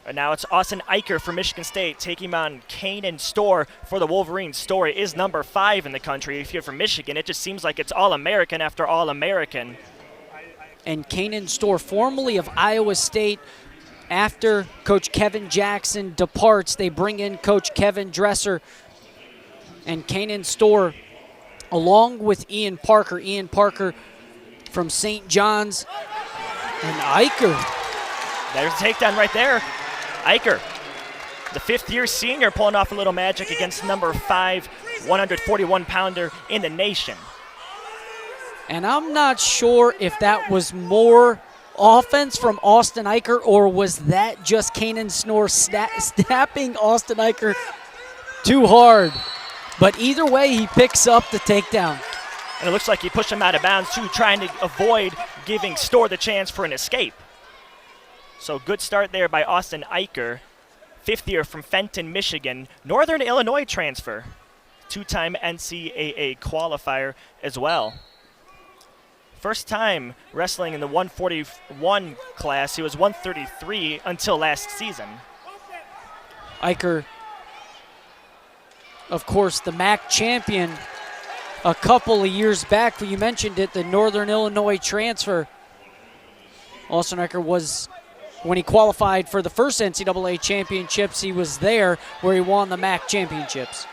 And now it's Austin Eicher for Michigan State taking on Kanen Storr for the Wolverines. Storr is number 5 in the country. If you're from Michigan, it just seems like it's All-American after All-American. And Kanen Storr, formerly of Iowa State. After Coach Kevin Jackson departs, they bring in Coach Kevin Dresser. And Kanen Storr, along with Ian Parker from St. John's, and Eicher. There's a takedown right there. Eicher, the 5th-year senior, pulling off a little magic against number 5, 141-pounder in the nation. And I'm not sure if that was more offense from Austin Eicher or was that just Kanen Storr snapping Austin Eicher too hard. But either way, he picks up the takedown. And it looks like he pushed him out of bounds, too, trying to avoid giving Storr the chance for an escape. So good start there by Austin Eicher, 5th year from Fenton, Michigan, Northern Illinois transfer, 2-time NCAA qualifier as well. First time wrestling in the 141 class. He was 133 until last season. Eicher, of course, the MAC champion a couple of years back. You mentioned it, the Northern Illinois transfer. Austin Eicher was, when he qualified for the first NCAA championships, he was there where he won the MAC championships.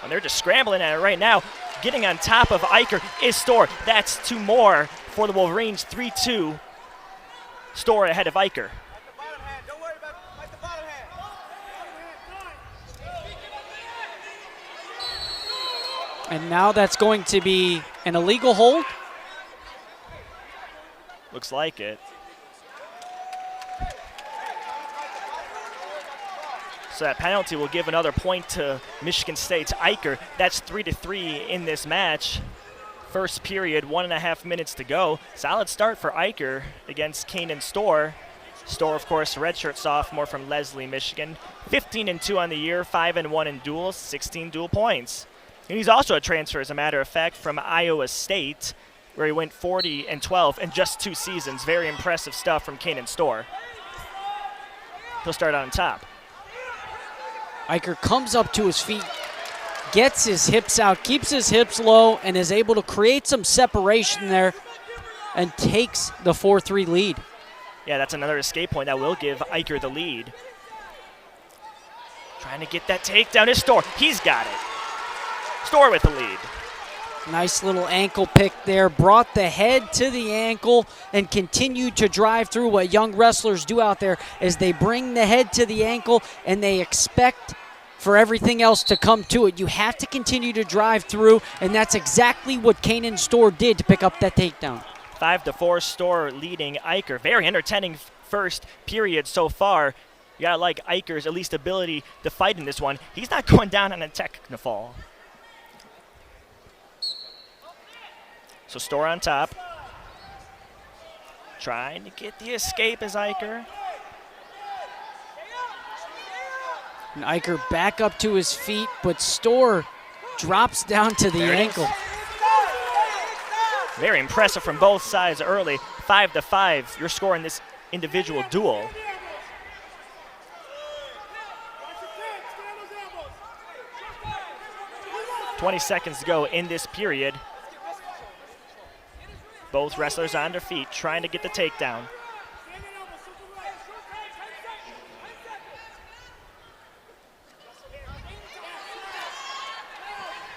And they're just scrambling at it right now. Getting on top of Eicher is Storr. That's 2 more for the Wolverines, 3-2. Storr ahead of Eicher. And now that's going to be an illegal hold? Looks like it. So that penalty will give another point to Michigan State's Eicher. That's 3-3 in this match. First period, 1.5 minutes to go. Solid start for Eicher against Kanen Storr. Storr, of course, redshirt sophomore from Leslie, Michigan. 15-2 on the year, 5-1 in duels, 16 dual points. And he's also a transfer, as a matter of fact, from Iowa State, where he went 40-12 in just 2 seasons. Very impressive stuff from Kanen Storr. He'll start on top. Eicher comes up to his feet, gets his hips out, keeps his hips low, and is able to create some separation there and takes the 4-3 lead. Yeah, that's another escape point that will give Eicher the lead. Trying to get that takedown is Storr. He's got it. Storr with the lead. Nice little ankle pick there. Brought the head to the ankle and continued to drive through. What young wrestlers do out there is they bring the head to the ankle and they expect for everything else to come to it. You have to continue to drive through, and that's exactly what Kanen Storr did to pick up that takedown. 5-4, Storr leading Eicher. Very entertaining first period so far. You gotta like Eicher's at least ability to fight in this one. He's not going down on a technical fall. So Storr on top. Trying to get the escape as Eicher. And Eicher back up to his feet, but Storr drops down to the ankle. Very impressive from both sides early. 5-5, your score in this individual duel. $20 seconds to go in this period. Both wrestlers on their feet, trying to get the takedown.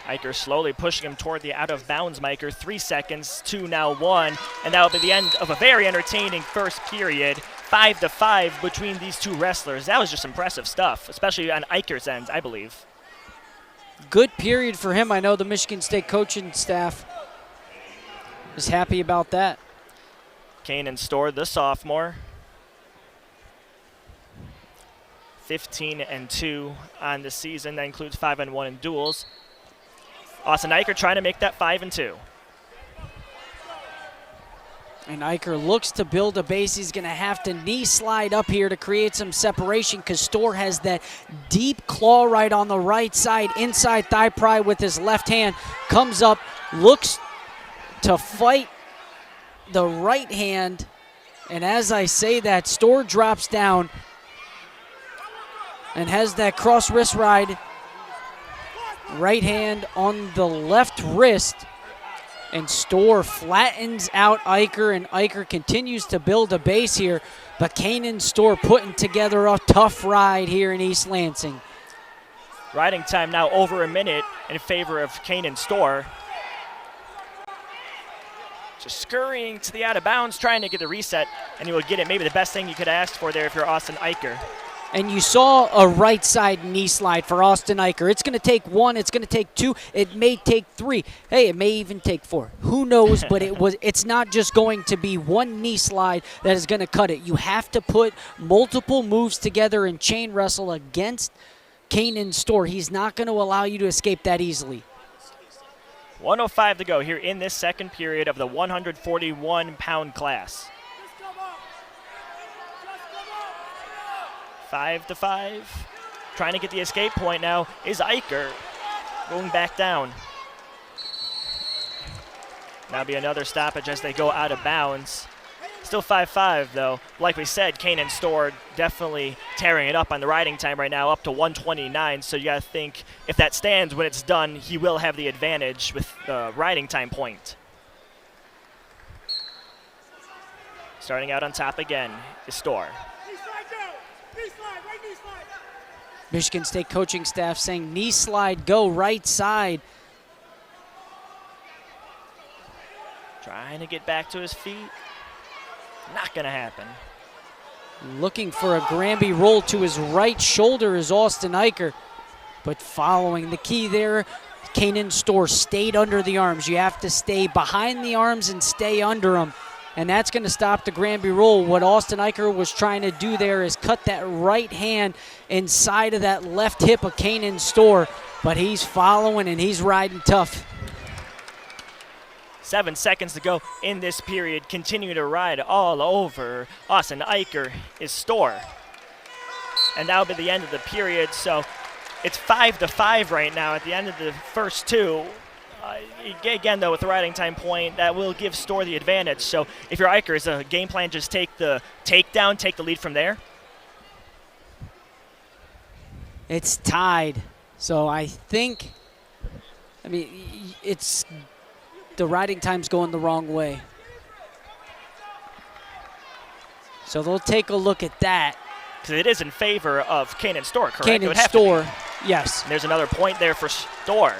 Eicher slowly pushing him toward the out-of-bounds marker. 3 seconds, 2 now 1, and that will be the end of a very entertaining first period. 5-5 between these two wrestlers. That was just impressive stuff, especially on Eicher's end, I believe. Good period for him. I know the Michigan State coaching staff is happy about that. Kanen Storr, the sophomore. 15-2 on the season. That includes 5-1 in duels. Austin Eicher trying to make that 5-2. And Eicher looks to build a base. He's going to have to knee slide up here to create some separation because Storr has that deep claw right on the right side, inside thigh pry with his left hand. Comes up, looks to fight the right hand. And as I say that, Storr drops down. and has that cross wrist ride. Right hand on the left wrist. And Storr flattens out Eicher, and Eicher continues to build a base here. But Kanen Storr putting together a tough ride here in East Lansing. Riding time now over a minute in favor of Kanen Storr. Just scurrying to the out of bounds, trying to get the reset, and he will get it. Maybe the best thing you could ask for there if you're Austin Eicher. And you saw a right side knee slide for Austin Eicher. It's going to take one, it's going to take two, it may take three. Hey, it may even take four. Who knows, but it's not just going to be one knee slide that is going to cut it. You have to put multiple moves together and chain wrestle against Kanen Storr. He's not going to allow you to escape that easily. 1:05 to go here in this second period of the 141-pound class. 5-5. Trying to get the escape point now is Eicher. Going back down. Now be another stoppage as they go out of bounds. Still 5-5 though. Like we said, Kanen Storr definitely tearing it up on the riding time right now, up to 1:29. So you gotta think if that stands when it's done, he will have the advantage with the riding time point. Starting out on top again is Storr. Michigan State coaching staff saying knee slide, go right side. Trying to get back to his feet. Not going to happen. Looking for a Granby roll to his right shoulder is Austin Eicher. But following the key there, Kanen Storr stayed under the arms. You have to stay behind the arms and stay under them. And that's going to stop the Granby roll. What Austin Eicher was trying to do there is cut that right hand inside of that left hip of Kanen Storr. But he's following and he's riding tough. 7 seconds to go in this period. Continue to ride all over Austin Eicher is Storr. And that'll be the end of the period. So it's 5-5 right now at the end of the first two. Again, though, with the riding time point, that will give Storr the advantage. So if you're Eicher, is a game plan just take the takedown, take the lead from there? It's tied. So I think, it's the riding time's going the wrong way. So they'll take a look at that. Because it is in favor of Kanen Storr, correct? Kanen Storr, yes. And there's another point there for Storr.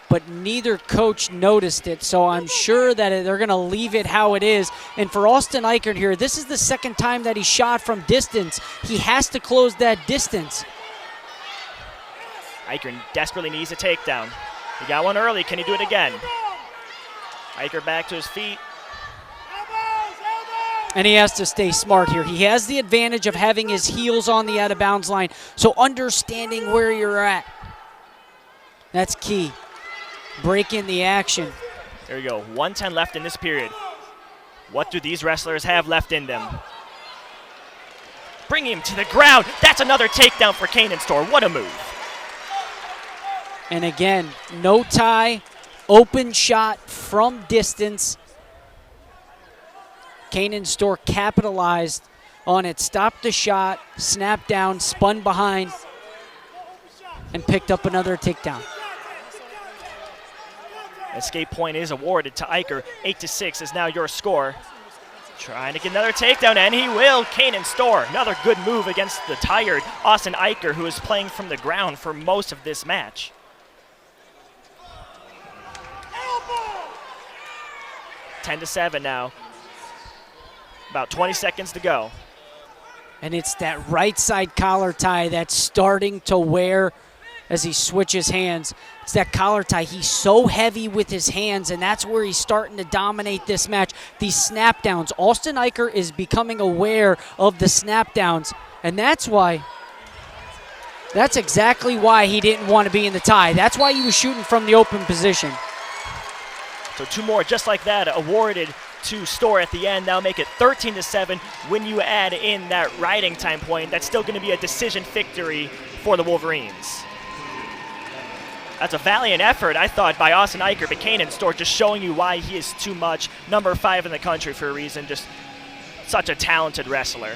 But neither coach noticed it, so I'm sure that they're going to leave it how it is. And for Austin Eicher here, this is the second time that he shot from distance. He has to close that distance. Eicher desperately needs a takedown. He got one early. Can he do it again? Eicher back to his feet. And he has to stay smart here. He has the advantage of having his heels on the out-of-bounds line, so understanding where you're at, that's key. Break in the action. There we go. 1:10 left in this period. What do these wrestlers have left in them? Bring him to the ground. That's another takedown for Kanen Storr. What a move. And again, no tie, open shot from distance. Kanen Storr capitalized on it, stopped the shot, snapped down, spun behind, and picked up another takedown. Escape point is awarded to Eicher. 8-6 is now your score. Trying to get another takedown, and he will. Kanen Storr, another good move against the tired Austin Eicher, who is playing from the ground for most of this match. 10-7 now. About 20 seconds to go. And it's that right side collar tie that's starting to wear as he switches hands. It's that collar tie. He's so heavy with his hands, and that's where he's starting to dominate this match. These snap downs. Austin Eicher is becoming aware of the snap downs, and that's exactly why he didn't want to be in the tie. That's why he was shooting from the open position. So two more just like that awarded to Storr at the end. Now make it 13-7. When you add in that riding time point, that's still going to be a decision victory for the Wolverines. That's a valiant effort, I thought, by Austin Eicher, but Kanen Storr just showing you why he is too much. Number 5 in the country for a reason. Just such a talented wrestler.